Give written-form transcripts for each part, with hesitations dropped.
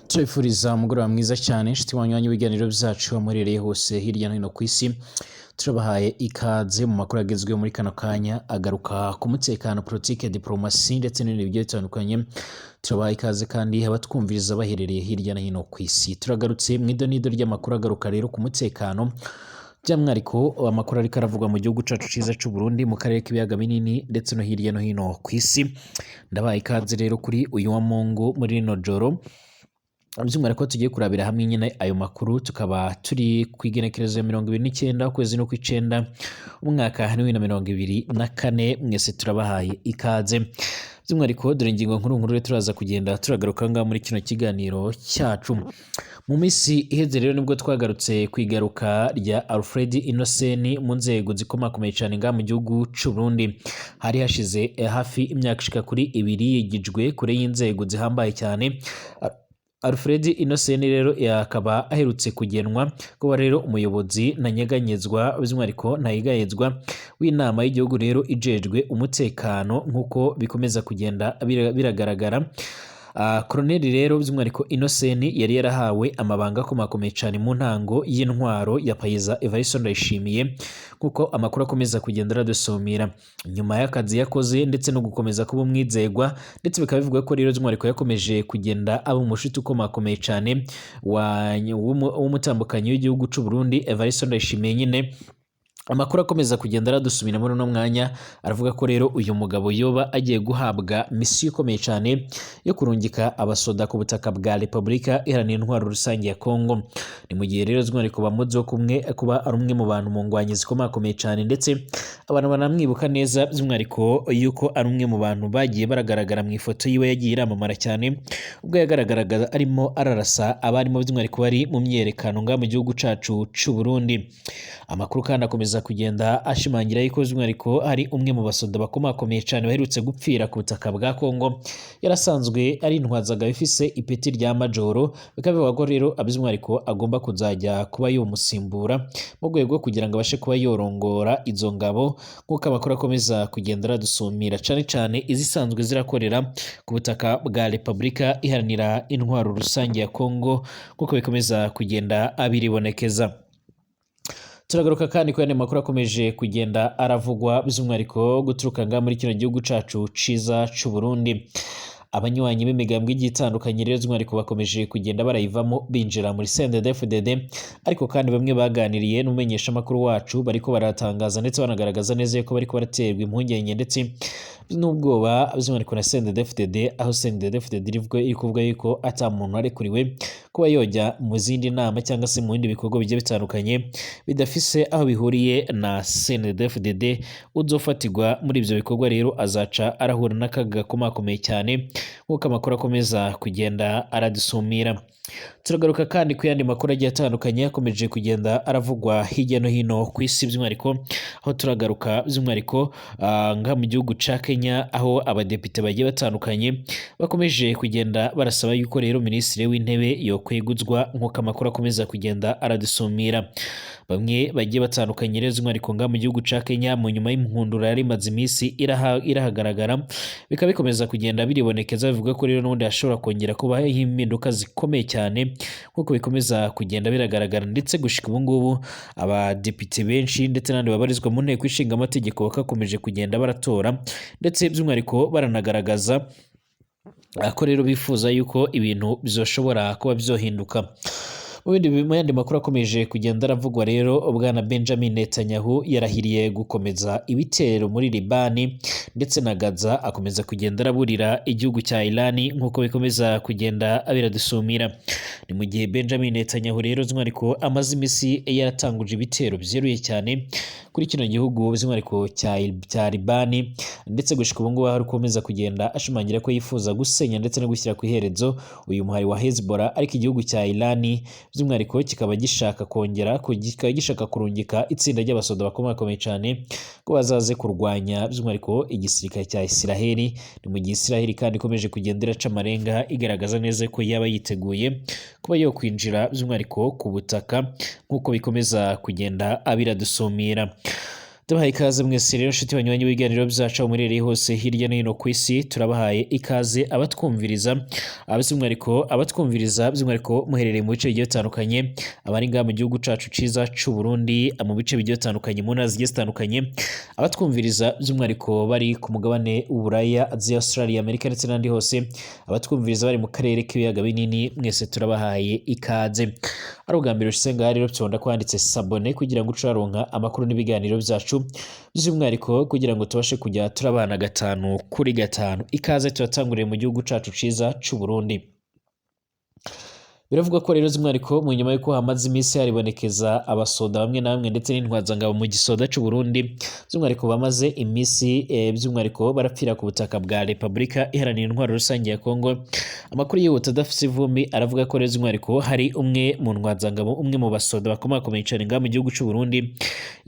Turifuriza umugoroba mwiza cyane inshuti wanywanyi w'ibiganiro byacu amurereye hose hirya no hino ku isi. Turabahaye ikaze mu makuru agezweho muri kano kanya agaruka ku mutekano, politike, diplomasi ndetse n'ibindi bigiye bitandukanye. Turabahaye ikaze kandi abatwumviriza baherereye hirya no hino ku isi. Turagarutse mu idonido ry'amakuru agaruka rero ku mutekano, by'umwihariko amakuru ariko aravugwa mu gihugu cyacu cyiza cy'u Burundi, mu karere k'ibiyaga binini ndetse no hirya no hino ku isi. Ndabahaye ikaze rero kuri uyu wa Mungu muri rino joro, by'umwihariko tugiye kurabira hamwe nyine ayo makuru. Tukaba turi ku igenekerezo ya 29 ukwezi no kw'icenda umwaka wa 2024. Mwese turabahaye ikaze, by'umwihariko dore ingingo nkuru turaza kugenda turagaruka ngaha muri kino kiganiro cyacu. Mu minsi iheze rero nibwo twagarutse ku igaruka rya Alfred Innocent mu nzego zikomakomeye cyane ngaha mu gihugu cy'u Burundi. Hari hashize hafi imyaka ishika kuri 2 yigijwe kure y'inzego zihambaye cyane. Alfred Innocent rero yakaba aherutse kugenwa kuba rero umuyobozi ntanyeganyezwa, by'umwihariko ntayigayezwa w'inama y'igihugu rero ijejwe umutekano, nk'uko bikomeza kugenda biragaragara. Colonel rero by'umwihariko Innocent yari yarahawe amabanga akomakomeye cyane mu ntango y'intwaro ya Payiza Evariste Ndayishimiye, kuko amakuru akomeza kugenda aradusomera nyuma y'akazi yakoze ndetse no gukomeza kuba umwizegwa, ndetse bikaba bivuga ko rero by'umwihariko yakomeje kugenda aba umushuti ukomakomeye cyane w'umutambukanyi w'igihugu cy'u Burundi Evariste Ndayishimiye. Nyine amakuru akomeza kugenda aradusubira muri uno mwanya aravuga ko rero uyu mugabo yoba agiye guhabwa misiyo ikomeye cyane yo kurungika abasoda ku butaka bwa Repubulika Iharanira Intwaro Rusange ya Kongo. Ni mu gihe rero by'umwihariko bamuziho kuba ari umwe mu bantu mu ngwanyi zikomakomeye cyane, ndetse abantu banamwibuka neza by'umwihariko yuko ari umwe mu bantu bagiye baragaragara mu ifoto yiwe yagiye iramamara cyane ubwo yagaragaraga arimo ararasa abarimo by'umwihariko bari mu myerekano ngaha mu gihugu cacu cy'u Burundi. Amakuru kandi akomeza kugenda ashimangira yuko by'umwihariko hari umwe mu basoda bakomakomeye cyane baherutse gupfira ku butaka bwa Kongo. Yarasanzwe ari intwazaga ifise ipeti rya majoro, bikaba bivuga ko rero by'umwihariko agomba kuzajya kuba yomusimbura mu rwego rwo kugira ngo abashe kuba yorongora izo ngabo, nk'uko amakuru akomeza kugenda aradusumira cyane cyane izisanzwe zirakorera ku butaka bwa Repubulika Iharanira Intwaro Rusange ya Kongo, nk'uko bikomeza kugenda abiribonekeza. Turagaruka kandi ko yane makuru akomeje kugenda aravugwa by'umwihariko guturuka ngaha muri kino gihugu cacu ciza cy'u Burundi. Abanywanyi b'imigambwe igiye itandukanye rero by'umwihariko bakomeje kugenda barayivamo binjira muri CNDD-FDD, ariko kandi bamwe baganiriye n'umumenyeshamakuru wacu bariko baratangaza ndetse banagaragaza neza yuko bariko baraterwa impungenge ndetse n'ubwoba by'umwihariko na CNDD-FDD, aho CNDD-FDD iri kuvuga yuko ata muntu arekuriwe kuba yojya mu zindi nama cyangwa se mu bindi bikorwa bigiye bitandukanye bidafise aho bihuriye na CNDD-FDD. Uzofatirwa muri ibyo bikorwa rero azaca arahura n'akaga gakomakomeye cyane, nk'uko amakuru akomeza kugenda aradusumira. Turagaruka kandi ku yandi makuru agiye atandukanye yakomeje kugenda aravugwa hirya no hino ku isi, by'umwihariko aho turagaruka by'umwihariko ngaha mu gihugu ca Kenya, aho abadepite bagiye batandukanye bakomeje kugenda barasaba yuko rero minisitiri w'intebe yokweguzwa, nk'uko amakuru akomeza kugenda aradusumira. Bamwe bagiye batandukanye rero by'umwihariko ngaha mu gihugu ca Kenya mu nyuma y'impundura yari imaze iminsi irahagaragara, bikaba bikomeza kugenda biribonekeza bivuga ko rero n'ubundi hashobora kongera kubaho impinduka zikomeye cyane, nk'uko bikomeza kugenda biragaragara. Ndetse gushika ubu ngubu abadepite benshi ndetse n'abandi babarizwa mu nteko ishinga amategeko bakakomeje kugenda baratora, ndetse by'umwihariko baranagaragaza ko rero bifuza yuko ibintu bizoshobora kuba byohinduka. Mu yandi makuru akomeje kugenda aravugwa rero, bwana Benjamin Netanyahu yarahiriye gukomeza ibitero muri Libani ndetse na Gaza, akomeza kugenda araburira igihugu cya Irani, nk'uko bikomeza kugenda abiradusumira. Ni mu gihe Benjamin Netanyahu rero by'umwihariko amaze imisi yaratanguje ibitero byeruye cyane kuri kino gihugu by'umwihariko cya Libani, ndetse gushika ubu ngubu hari ukomeza kugenda ashimangira ko yifuza gusenya ndetse no gushyira ku iherezo uyu muhari wa Hezbollah, ariko igihugu cya Irani by'umwihariko kikaba gishaka kurungika itsinda ry'abasoda bakomakomeye cyane ko bazaze kurwanya by'umwihariko igisirikare cya Isiraheli. Ni mu gihe Isiraheli kandi ikomeje kugenda iraca amarenga igaragaza neza ko yaba yiteguye kuba yo kwinjira by'umwihariko ku butaka, nk'uko bikomeza kugenda abiradusumira. Tubahaye ikaze mwese rero nshuti banywanyi b'ibiganiro byacu murereye hose hirya no hino ku isi, turabahaye ikaze abatwumviriza by'umwihariko muherereye mu bice bigiye bitandukanye, abari ngaha mu gihugu cacu ciza c'u Burundi, mu bice bigiye bitandukanye, mu ntara zigiye zitandukanye, abatwumviriza by'umwihariko bari ku mugabane w'Uburaya, Aziya, Australia, Amerika ndetse n'andi hose, abatwumviriza bari mu karere k'ibiyaga binini, mwese turabahaye ikaze. Ari ubwa mbere ushitse ngaha rero byonda kwanditse sabone kugira ngo ucaronka amakuru n'ibiganiro byacu by'umwihariko kugira ngo tubashe kujya turabana 5 kuri 5. Ikaze turatanguriye mu gihugu cacu ciza c'u Burundi. Biravuga ko rero by'umwihariko mu nyuma y'uko hamaze iminsi haribonekeza abasoda bamwe na bamwe ndetse n'intwazangabo mu gisoda c'u Burundi, by'umwihariko bamaze iminsi by'umwihariko barapfira ku butaka bwa Repubulika Iharanira Intwaro Rusange ya Kongo. Amakuru yihuta adafise ivumbi aravuga ko rero by'umwihariko hari umwe mu ntwazangabo, umwe mu basoda bakomakomeye cyane ngaha mu gihugu c'u Burundi,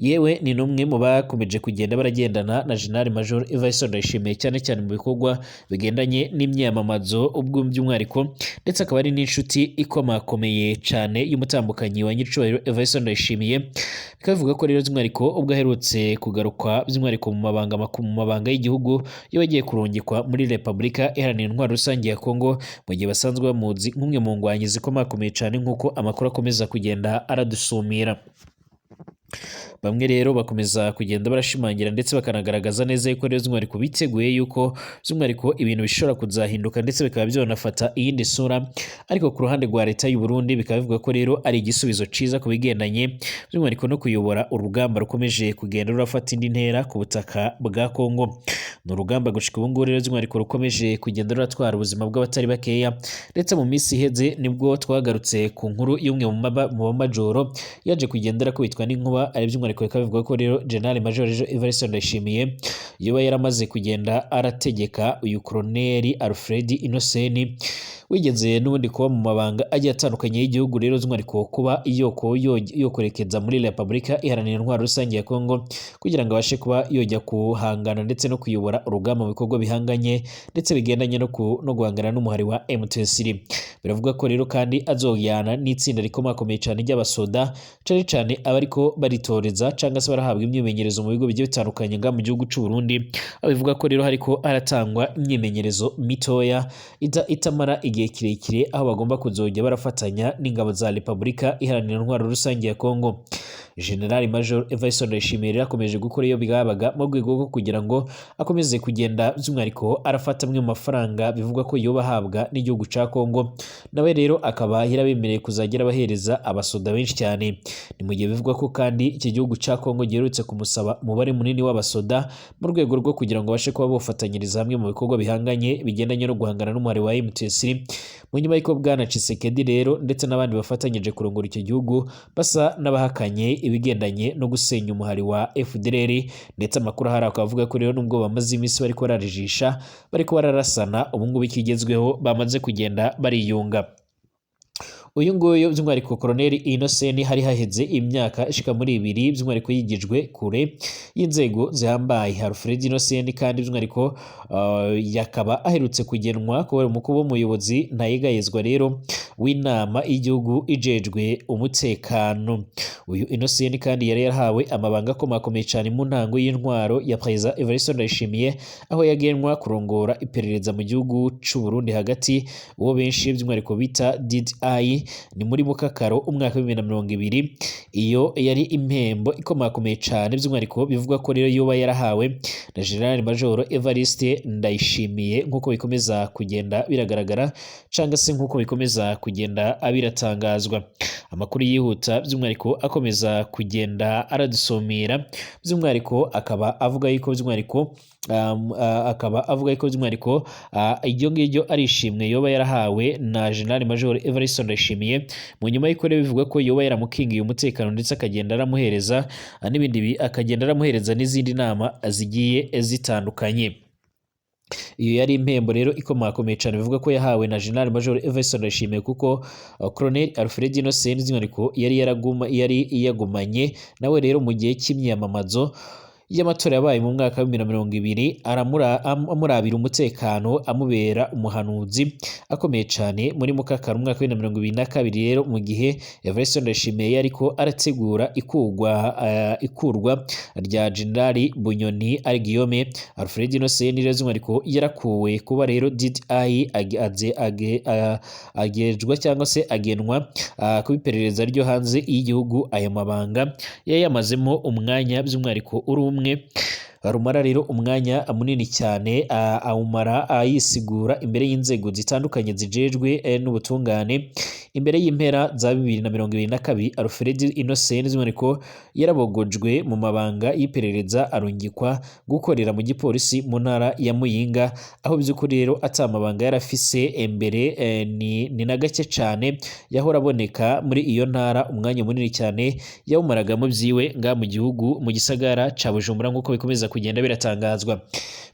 yewe ni n'umwe mu bakomeje kugenda baragendana na General Major Evariste Ndayishimiye cyane cyane mu bikorwa bigendanye n'imyamamazo ubwo by'umwihariko, ndetse akaba ari n'inshuti ikomakomeye cyane y'umutambukanyi wa nyiricubahiro Evariste Ndayishimiye. Bikavuga ko rero by'umwihariko ubwo aherutse kugaruka by'umwihariko mu mabanga y'igihugu yo bagiye kurungikwa muri Repubulika Iharanira Intwaro Rusange ya Kongo, mu gihe basanzwe bamuzi nk'umwe mu ngwanyi zikomakomeye cyane nk'uko amakuru akomeza kugenda aradusumira. Bamwe rero bakomeza kugenda barashimangira ndetse bakanagaragaza neza yuko rero by'umwihariko biteguye yuko by'umwihariko ibintu bishobora kuzahinduka ndetse bikaba byonafata iyindi sura, ariko ku ruhande rwa leta y'u Burundi bikaba bivuga ko rero ari igisubizo ciza ku bigendanye by'umwihariko no kuyobora urugamba rukomeje kugenda rurafata indi ntera ku butaka bwa Kongo. Ni urugamba gushika ubu ngubu rero by'umwihariko rukomeje kugenda ruratwara ubuzima bw'abatari bakeya, ndetse mu minsi iheze nibwo twagarutse ku nkuru y'umwe mu bamajoro yaje kugendera kubitwa n'inkuba, ari by'umwihariko bikaba bivuga ko rero General Major Evariste Ndayishimiye yoba yaramaze kugenda arategeka uyu Colonel Alfred Innocent wigeze n'ubundi kuba mu mabanga agiye atandukanye y'igihugu, rero by'umwihariko kuba yokorekeza muri Repubulika Iharanira Intwaro Rusange ya Kongo kugira ngo abashe kuba yojya kuhangana ndetse no kuyobora urugamba mu bikorwa bihanganye ndetse bigendanye no guhangana n'umuhari wa M23. Biravuga ko rero kandi azojyana n'itsinda rikomakomeye cyane ry'abasoda cyane cyane abariko baritoreza cyangwa se barahabwa imyimenyerezo mu bigo bigiye bitandukanye nga mu gihugu c'u Burundi. Abivuga ko rero hariko aratangwa imyimenyerezo mitoya itamara igihe kirekire, aho bagomba kuzojya barafatanya n'ingabo za Repubulika Iharanira Intwaro Rusange ya Kongo. General Major Evariste Ndayishimiye akomeje gukora iyo bwabaga mu rwego rwo kugira ngo akomeze kugenda by'umwihariko arafata amwe mu mafaranga bivugwa ko yoba ahabwa n'igihugu ca Kongo, nawe rero akaba yarabemereye kuzagira abahereza abasoda benshi cyane. Ni mu gihe bivugwa ko kandi iki gihugu ca Kongo giherutse kumusaba umubare munini w'abasoda mu rwego rwo kugira ngo bashe kuba bofatanyiriza hamwe mu bikorwa bihanganye bigendanye no guhangana n'umuhari wa M23. Mu nyuma y'uko Bwana Tshisekedi rero ndetse n'abandi bafatanyije kurongora icyo gihugu basa n'abahakanye ibigendanye no gusenya umuhari wa FDLR, ndetse amakuru ahari akavuga ko rero nubwo bamaze iminsi bariko bararijisha bariko bararasana, ubu ngubu ikigezweho bamaze kugenda bariyunga. Uyu nguyu by'umwihariko Colonel Innocent hari haheze imyaka ishika muri 2 by'umwihariko yigijwe kure y'inzego zihambaye. Alfred Innocent kandi by'umwihariko yakaba aherutse kugenwa ko umukuru w'umuyobozi ntayegayezwa rero w'inama y'igihugu ijejwe umutekano. Uyu Innocent kandi yari yarahawe amabanga akomakomeye cyane mu ntango y'intwaro ya President Evariste Ndayishimiye, aho yagenwa kurongora iperereza mu gihugu c'u Burundi hagati, uwo benshi by'umwihariko bita DDI. Ni muri Mukakaro umwaka wa 2020. Iyo yari impembo ikomakomeye cyane by'umwihariko bivugwa ko rero yoba yarahawe na General Major Evariste Ndayishimiye, nk'uko bikomeza kugenda biragaragara cyangwa se nk'uko bikomeza kugenda abiratangazwa. Amakuru yihuta by'umwihariko akomeza kugenda aradusomera, by'umwihariko akaba avuga yuko by'umwihariko iryo ngiryo ari ishimwe yoba yarahawe na General Major Evariste Ndayishimiye, mu nyuma y'uko rero bivuga ko yoba yaramukingiye umutekano ndetse akagenda aramuhereza n'izindi nama zigiye zitandukanye. Iyo yari impembo rero ikomakomeye cyane bivuga ko yahawe na General Major Evariste Ndayishimiye, kuko Colonel Alfred Innocent by'umwihariko yari yagumanye nawe rero mu gihe cy'imyamamazo y'amatora yabaye mu mwaka wa 2020 amurabira umutekano amubera umuhanuzi akomeye cyane muri mukakara umwaka wa 2022 rero mu gihe Evariste Ndayishimiye yariko arategura ikurwa rya Generali Bunyoni ari Guillaume Alfred Innocent rero ariko yarakuwe kuba rero DDI agejwa cyangwa se agenwa kubiperereza ryo hanze y'igihugu. Aya mabanga yayamazemo umwanya by'umwariko uri umwe rumara rero umwanya munini cyane awumara yisigura imbere y'inzego zitandukanye zijejwe n'ubutungane imbere y'impera za 2022. Alfred Innocent by'umwariko yarabogojwe mu mabanga y'iperereza arungikwa gukorera mu gipolisi mu ntara ya Muyinga, aho by'ukuri rero atamabanga yarafise imbere ni na gake cyane yahora aboneka muri iyo ntara. Umwanya munini cyane yawumaraga mu byiwe nga mu gihugu mu gisagara ca Bujumbura nk'uko bikomeza kugenda biratangazwa.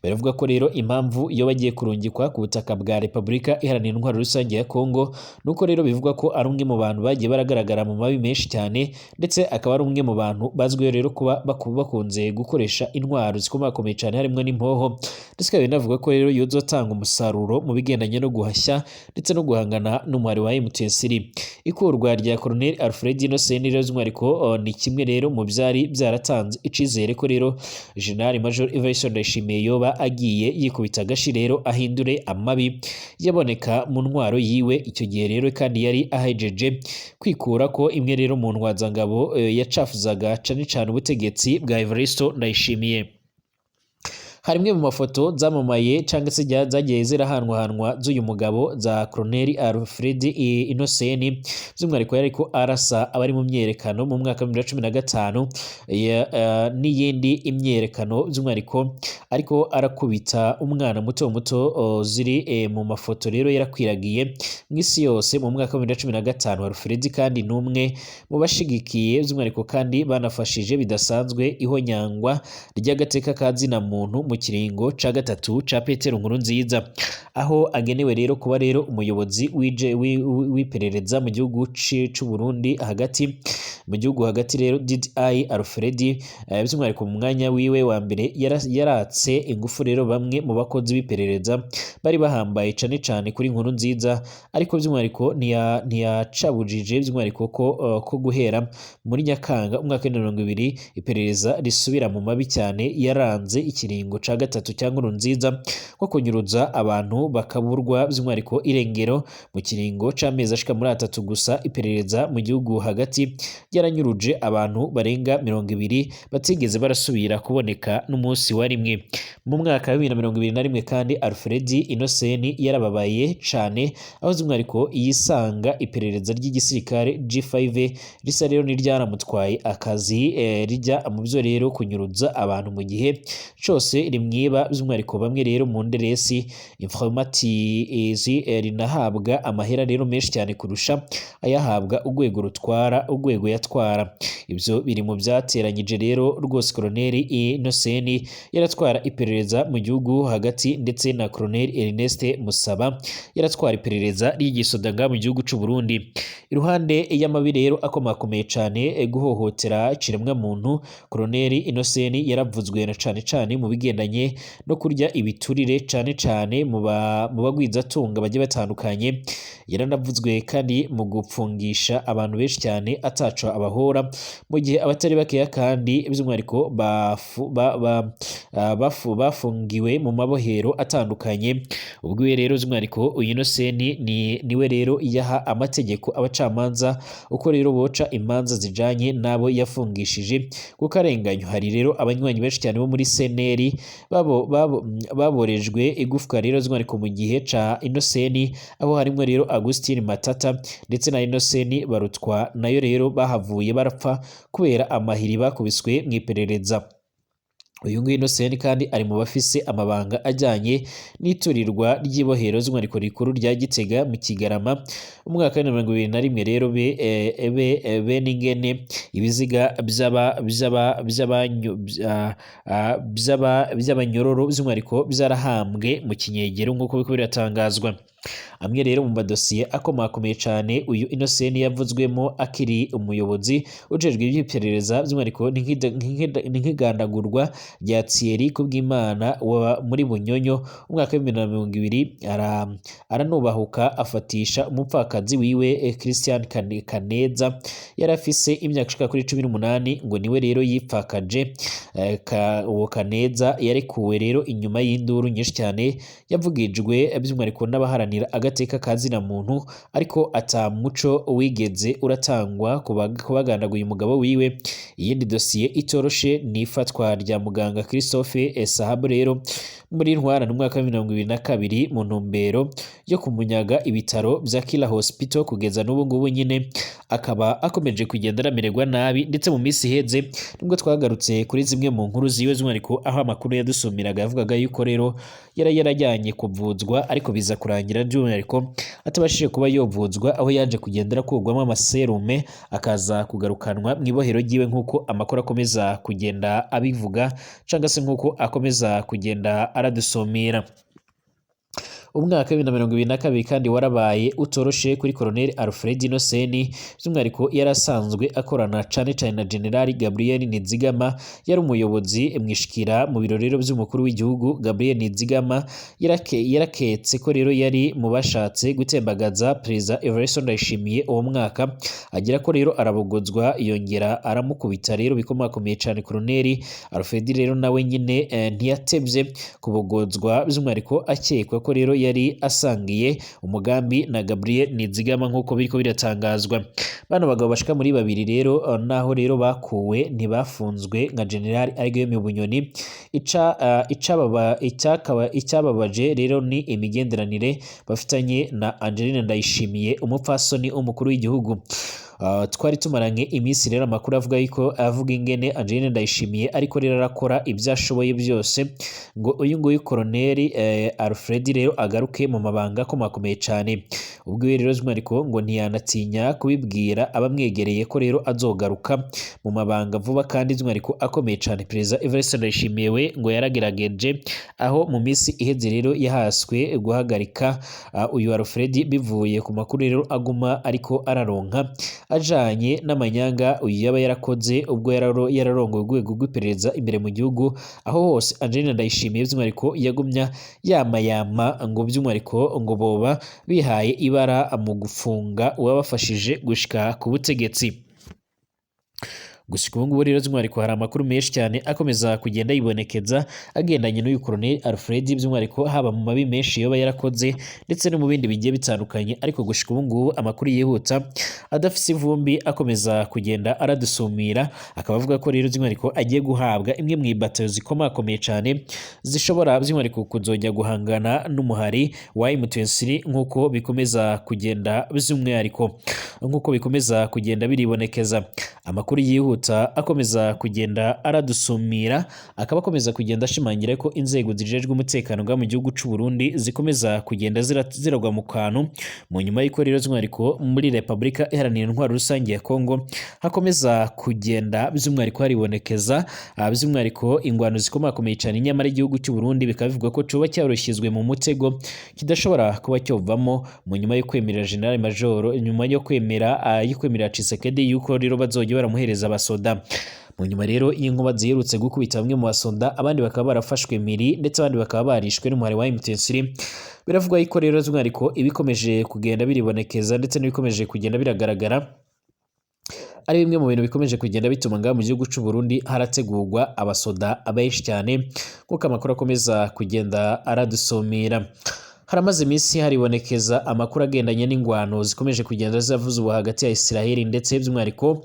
Baravuga ko rero impamvu iyo bagiye kurungikwa ku butaka bwa Repubulika Iharanira Intwaro Rusange ya Kongo nuko rero bivugwa ko ari umwe mu bantu bagiye baragaragara mu mabi menshi cyane, ndetse akaba ari umwe mu bantu bazwiho rero kuba bakunze gukoresha intwaro zikomakomeye cyane harimo n'impoho, ndetse kandi binavuga ko rero yozotanga umusaruro mu bigendanye no guhashya ndetse no guhangana n'umwari wa M23. Ikurwa rya Colonel Alfred Innocent rero by'umwariko ni kimwe rero mu byari byaratanze icizere ko rero General Major Evariste Ndayishimiye yoba agiye yikubita agashi rero ahindure amabi yaboneka mu ntwaro yiwe. Icyo gihe rero kandi yari ahejeje kwikura ko imwe rero mu ntwazangabo yacafuzaga cyane ubutegetsi bwa Evariste Ndayishimiye. Hari imwe mu mafoto zamamaye cyangwa se zagiye zirahanwahanwa z'uyu mugabo za Colonel Alfred Innocent by'umwariko yariko arasa abari mu myerekano mu mwaka wa 2015 n'iyindi imyerekano by'umwariko ariko arakubita umwana muto ziri mu mafoto rero yarakwiragiye mu isi yose mu mwaka wa 2015. Alfred kandi numwe mu bashigikiye by'umwariko kandi banafashije bidasanzwe ihonyangwa ry'agateka ka zina muntu mu kiringo ca gatatu ca Petero Nkurunziza, aho agenewe rero kuba rero umuyobozi w'iperereza mu gihugu c'u Burundi hagati mu gihugu hagati rero DDI Alfred by'umwariko mu mwanya wiwe wa mbere yaratse ingufu rero bamwe mu bakozi b'iperereza bari bahambaye cyane kuri Nkurunziza, ariko by'umwariko ntiyacabujije by'umwariko ko guhera muri Nyakanga umwaka wa 2020 iperereza risubira mu mabi cyane yaranze ikiringo ca gatatu cya Nkurunziza nko kunyuruza abantu bakaburwa by'umwariko irengero mu kiringo c'amezi ashika muri 3 gusa. Iperereza mu gihugu hagati yaranyuruje abantu barenga 20 batigeze barasubira kuboneka n'umunsi wa rimwe. Mu mwaka wa 2021 kandi Alfred Innocent yarababaye cyane aho by'umwariko yisanga iperereza ry'igisirikare G5 risa rero niryaramutwaye akazi rijya mu byo rero kunyuruza abantu mu gihe cyose rimwiba by'umwariko bamwe rero mu nderesi informatizi rinahabwa amahera rero menshi cyane kurusha ayahabwa urwego yatwara. Ibyo biri mu byateranyije rero rwose Colonel Innocent yaratwara iperereza mu gihugu hagati ndetse na Colonel Ernest Musaba yaratwara iperereza ry'igisodaga mu gihugu c'u Burundi. Iruhande y'amabi rero akomakomeye cyane guhohotera kiremwa muntu, Colonel Innocent yaravuzwe na cyane mu bigendanye no kurya ibiturire cyane mu bagwizatunga bagiye batandukanye. Yaranavuzwe kandi mu gupfungisha abantu benshi cyane ataco abahora, mu gihe abatari bakeya kandi by'umwariko bafungiwe mu mabohero atandukanye. Ubwo rero by'umwariko uyu Innocent niwe rero yaha amategeko abacamanza uko rero boca imanza zijanye nabo yafungishije kuko arenganyo. Hari rero abanywanyi benshi cyane bo muri CNL baborejwe igufwa rero by'umwariko mu gihe ca Innocent, aho harimo rero Augustin Matata ndetse na Innocent Barutwa nayo rero bahavuye barapfa kubera amahiri bakubiswe mu iperereza. Uyu nguyu Innocent kandi ari mu bafise amabanga ajyanye n'iturirwa ry'ibohero by'umwariko rikuru rya Gitega mu Kigarama umwaka wa 2021 rero n'ingene ibiziga by'abanyororo by'umwariko byarahambwe mu kinyegero nk'uko biko biratangazwa. Amwe rero mu madosiye akomakomeye cyane uyu Innocent yavuzwemo akiri umuyobozi ujejwe iby'iperereza by'umwariko nk'igandagurwa rya Thierry Kubwimana wa muri Bunyonyo umwaka wa 2020 aranubahuka afatisha umupfakazi wiwe Christian Kaneza yari afise imyaka ishika kuri 18 ngo niwe rero yipfakaje. Uwo Kaneza yarekuwe rero inyuma y'induru nyinshi cyane yavugijwe by'umwihariko n'abaharanira agateka kazina muntu, ariko ata muco wigeze uratangwa kubagandaguye umugabo wiwe. Iyindi dosiye itoroshe ni ifatwa rya muganga Christophe Sahabu rero muri Ntwara mu mwaka wa 2022 mu ntumbero yo kumunyaga ibitaro bya Kila Hospital. Kugeza n'ubu ngubu nyine akaba akomeje kugenda aramererwa nabi, ndetse mu minsi iheze nibwo twagarutse kuri zimwe mu nkuru ziwe z'umwihariko aho amakuru yadusumiraga yavugaga yuko rero yarajyanye kuvuzwa ariko biza kurangira by'umwihariko atabashije kuba yovuzwa, aho yaje kugendera kugwamo amaserume akaza kugarukanwa mu ibohero ryiwe nk'uko amakuru akomeza kugenda abivuga cyangwa se nk'uko akomeza kugenda aradusomera. Umwaka wa 2022 kandi warabaye utoroshe kuri Colonel Alfred Innocent, by'umwihariko yarasanzwe akorana cane na General Gabriel Nizigama. Yari umuyobozi mwishikira mu birorero by'umukuru w'igihugu. Gabriel Nizigama yaraketse ko rero yari mu bashatse gutembagaza Perezida Evariste Ndayishimiye uwo mwaka, agira ko rero arabogozwa yongera aramukubita rero bikomakomeye cyane. Colonel Alfred rero nawe nyine ntiyatevye kubogozwa, by'umwihariko akekwa ko rero yari asangiye umugambi na Gabriel Nizigama nk'uko biriko biratangazwa. Bano bagabo bashika muri babiri rero naho rero bakuwe ntibafunzwe nka General Guillaume Bunyoni. Icyababaje rero ni imigenderanire bafitanye na Angeline Ndayishimiye umupfasoni w'umukuru w'igihugu. Twari tumaranye iminsi rero amakuru avuga ingene Angeline Ndayishimiye ariko rero arakora ibyashoboye byose ngo uyu nguyu Colonel Alfred rero agaruke mu mabanga akomakomeye cyane. Ubwo rero by'umwihariko ngo ntiyanatinya kubibwira abamwegereye ko rero azogaruka mu mabanga vuba kandi by'umwihariko akomeye cyane. Perezida Evariste Ndayishimiye we ngo yaragerageje, aho mu minsi iheze rero yahaswe guhagarika uyu Alfred bivuye ku makuru rero aguma ariko araronka ajanye n'amanyanga uyu yaba yarakoze ubwo yararongoye urwego rw'iperereza imbere mu gihugu. Aho hose Angeline Ndayishimiye by'umwihariko yagumya yamayama ngo by'umwihariko ngo boba bihaye ibara mu gufunga uwabafashije gushika ku butegetsi. Gushika ubu ngubu rero by'umwihariko hari amakuru menshi cyane akomeza kugenda yibonekeza agendanye n'uyu Colonel Alfred, by'umwihariko haba mu mabi menshi yoba yarakoze ndetse no mu bindi bigiye bitandukanye, ariko gushika ubu ngubu amakuru yihuta adafise ivumbi akomeza kugenda aradusumira, akaba avuga ko rero by'umwihariko agiye guhabwa imwe mu ibatayo zikomakomeye cyane zishobora by'umwihariko kuzojya guhangana n'umuhari wa M23 nk'uko bikomeza kugenda by'umwihariko nk'uko bikomeza kugenda biribonekeza. Amakuru yihuta akomeza kugenda aradusumira, akaba akomeza kugenda ashimangira ko inzego zijejwe umutekano mu gihugu cy'u Burundi zikomeza kugenda ziragwa mu kantu mu nyuma y'iko rero by'umwihariko muri Repubulika Iharanira Intwaro Rusange ya Kongo hakomeza kugenda by'umwihariko haribonekeza by'umwihariko ingwano zikomakomeye cyane. Nyamara igihugu cy'u Burundi bikaba bivuga ko coba cyaroshyizwe mu mutego kidashobora kuba cyovamo mu nyuma yo kwemerera General Major nyuma yo kwemerera Tshisekedi yuko rero bazojya baramuhereza abasoda. Mu nyuma rero y'inkuba ziherutse gukubita bamwe mu basoda, abandi bakaba barafashwe miri ndetse abandi bakaba barishwe n'umuhari wa M23. Biravugwa yuko rero by'umwihariko ibikomeje kugenda biribonekeza ndetse n'ibikomeje kugenda biragaragara ari bimwe mu bintu bikomeje kugenda bituma ngaha mu gihugu cy'u Burundi harategurwa abasoda abenshi cyane nk'uko amakuru akomeza kugenda aradusomera. Haramaze iminsi haribonekeza amakuru agendanye n'ingwano zikomeje kugenda zavuzwa hagati ya Israel ndetse by'umwihariko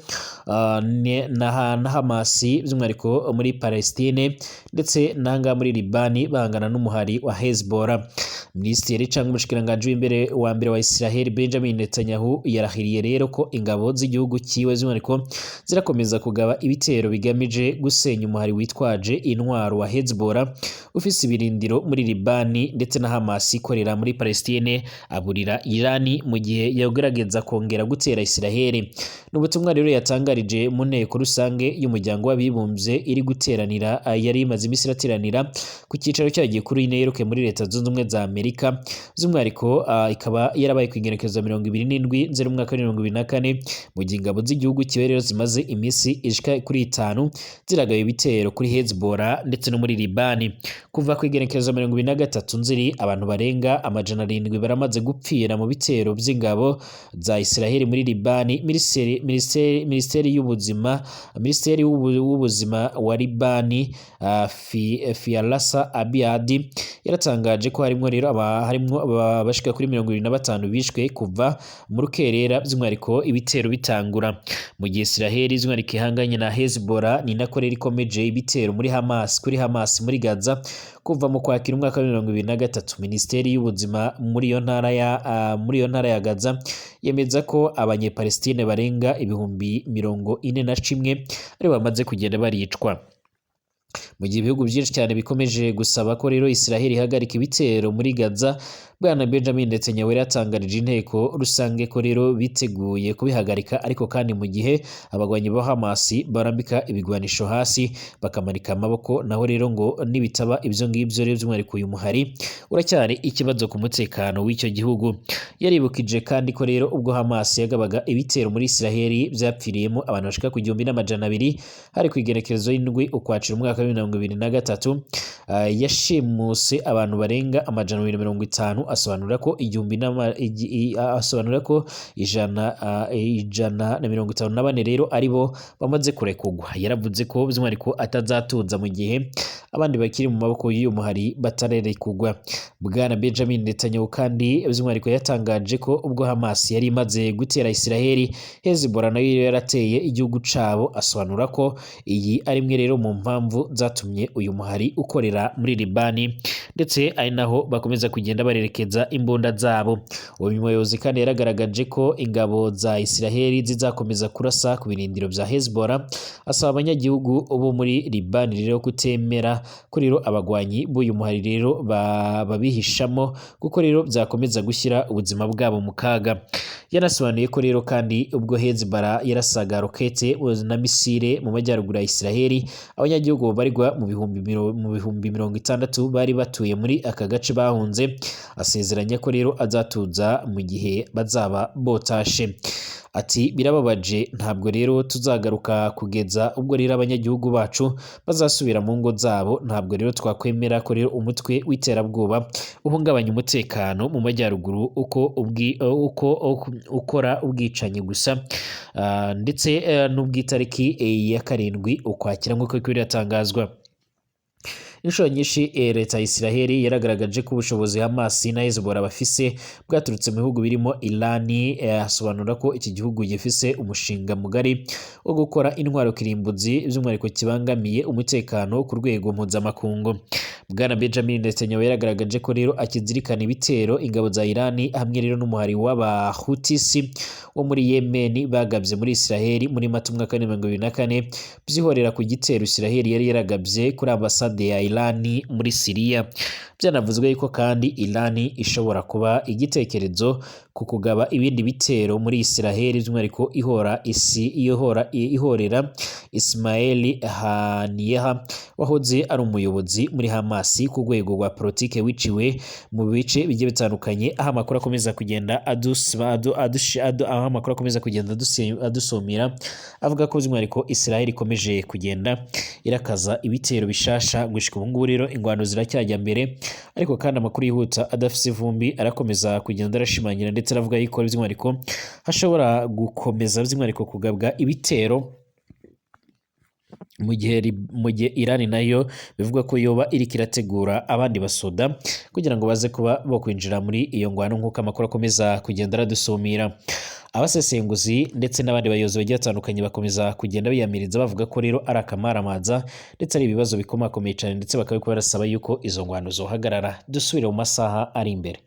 na Hamas by'umwihariko muri Palestine ndetse nanga muri Libani bangana n'umuhari wa Hezbollah. Minisitiri cyangwa umushikiranganje w'imbere wa mbere wa Israel Benjamin Netanyahu yarahiriye rero ko ingabo z'igihugu cyiwe by'umwihariko zirakomeza kugaba ibitero bigamije gusenya umuhari witwaje intwaro wa Hezbollah ufise ibirindiro muri Libani ndetse na Hamas gukorera muri Palestine aburira Irani mu gihe yagerageza kongera gutera Israel. N'ubutumwa rero yatangarije mu nteko rusange y'umuryango w'abibumbye iri guteranira yari imaze iminsi irateranira ku cyicaro cyayo gikuru i New York muri Leta Zunze Ubumwe za Amerika, by'umwihariko ikaba yarabaye ku igenekerezo 27 Nzeri umwaka wa 2024 mu gihe ingabo z'igihugu kibe rero zimaze iminsi ishika kuri 5 ziragaye ibitero kuri Hezbollah ndetse no muri Libani. Kuva ku igenekerezo 23 Nzeri abantu barenga 700 baramaze gupfira mu bitero by'ingabo za Israel muri Libani. Minisiteri w'ubuzima wa Libani Fialasa Abiadi yaratangaje ko harimo rero abashika kuri 25 bishwe kuva mu rukerera, by'umwihariko ibitero bitangura mu gihe Israel by'umwihariko ihanganye na Hezbollah, ni nako rero ikomeje ibitero kuri Hamas muri Gaza kuva mu kwakira umwaka wa 2023. Minisiteri y'ubuzima muri iyo ntara ya Gaza yemeza ko abanyepalestine barenga 41,000 ari bamaze kugenda baricwa, mu gihe ibihugu byinshi cyane bikomeje gusaba ko rero Israel ihagarika ibitero muri Gaza. Bwana Benjamin Netanyahu yatangarije inteko rusange ko rero biteguye kubihagarika, ariko kandi mu gihe abagwanyi ba Hamas barambika ibigwanisho hasi bakamanika amaboko, naho rero ngo nibitaba ibyo ngibyo rero by'umwihariko uyu muhari uracyari ikibazo ku mutekano w'icyo gihugu. Yaribukije kandi ko rero ubwo Hamas yagabaga ibitero muri Israel byapfiriyemo abantu bashika ku 1,200 hari ku igenekerezo y'indwi ukwacira umwaka wa 2023, yashimuse abantu barenga 250, asobanura ko 154 rero aribo bamaze kurekugwa. Yaravuze ko by'umwihariko atazatuza mu gihe abandi bakiri mu maboko y'uyu muhari batarerekugwa. Bwana Benjamin Netanyahu kandi by'umwihariko yatangaje ko ubwo Hamas yari imaze gutera Israel, Hezbollah nayo yarateye igihugu cabo. Asobanura ko iyi ari imwe rero mu mpamvu zatumye uyu muhari ukorera muri Libani, ndetse ari naho bakomeza kugenda barerekeza imbunda zabo. Uyu muyobozi kandi yaragaragaje ko ingabo za Israel zizakomeza kurasa ku birindiro bya Hezbollah. Asaba abanyagihugu bo muri Libani rero kutemera ko rero abagwanyi b'uyu muhari rero babihishamo, kuko rero byakomeza gushyira ubuzima bwabo mu kaga. Yanasobanuye ko rero kandi ubwo Hezbollah yarasaga rokete na misile mu majyaruguru ya Israel, abanyagihugu babarirwa mu bihumbi 60 bari batuye muri aka gace bahunze. Asezeranya ko rero azatuza mu gihe bazaba botashe. Ati birababaje, ntabwo rero tuzagaruka kugeza ubwo rero abanyagihugu bacu bazasubira mu ngo zabo. Ntabwo rero twakwemera ko rero umutwe w'iterabwoba uhungabanya umutekano mu majyaruguru uko ukora ubwicanyi gusa, ndetse n'ubw'itariki ya 7 Ukwakira nk'uko biratangazwa. Inshuro nyinshi leta ya Israel yaragaragaje ko ubushobozi Hamas na Hezbollah bafise bwaturutse mu bihugu birimo Irani. Asobanura ko iki gihugu gifise umushinga mugari wo gukora intwaro kirimbuzi by'umwihariko kibangamiye umutekano ku rwego mpuzamakungu. Bwana Benjamin Netanyahu yaragaragaje ko rero akizirikana ibitero ingabo za Irani hamwe rero n'umuhari w'Abahouthis wo muri Yemen bagabye muri Israel muri Mata umwaka wa 2024 byihorera ku gitero Israel yari yaragabye kuri ambasade ya Irani muri Syria. Byanavuzwe yuko kandi Irani ishobora kuba igitekerezo ku kugaba ibindi bitero muri Israel, by'umwihariko ihorera Ismail Haniyeh wahoze ari umuyobozi muri Hamas ku rwego rwa politike wiciwe mu bice bigiye bitandukanye. Aho amakuru akomeza kugenda adusomera avuga ko by'umwihariko Israel ikomeje kugenda irakaza ibitero bishasha gushika ubu ngubu. Rero ingwano ziracyajya mbere, ariko kandi amakuru yihuta adafise ivumbi arakomeza kugenda arashimangira, ndetse aravuga yuko by'umwihariko hashobora gukomeza by'umwihariko kugabwa ibitero mu gihe Irani nayo bivuga ko yoba iriko irategura abandi basoda kugira ngo baze kuba bo kwinjira muri iyo ngwano nk'uko amakuru akomeza kugenda aradusumira. Abasesenguzi ndetse n'abandi bayobozi bagiye batandukanye bakomeza kugenda biyamiriza bavuga ko rero ari akamaramaza ndetse ari ibibazo bikomakomeye cyane, ndetse bakaba barasaba yuko izo ngwano zohagarara. Dusubire mu masaha ari imbere.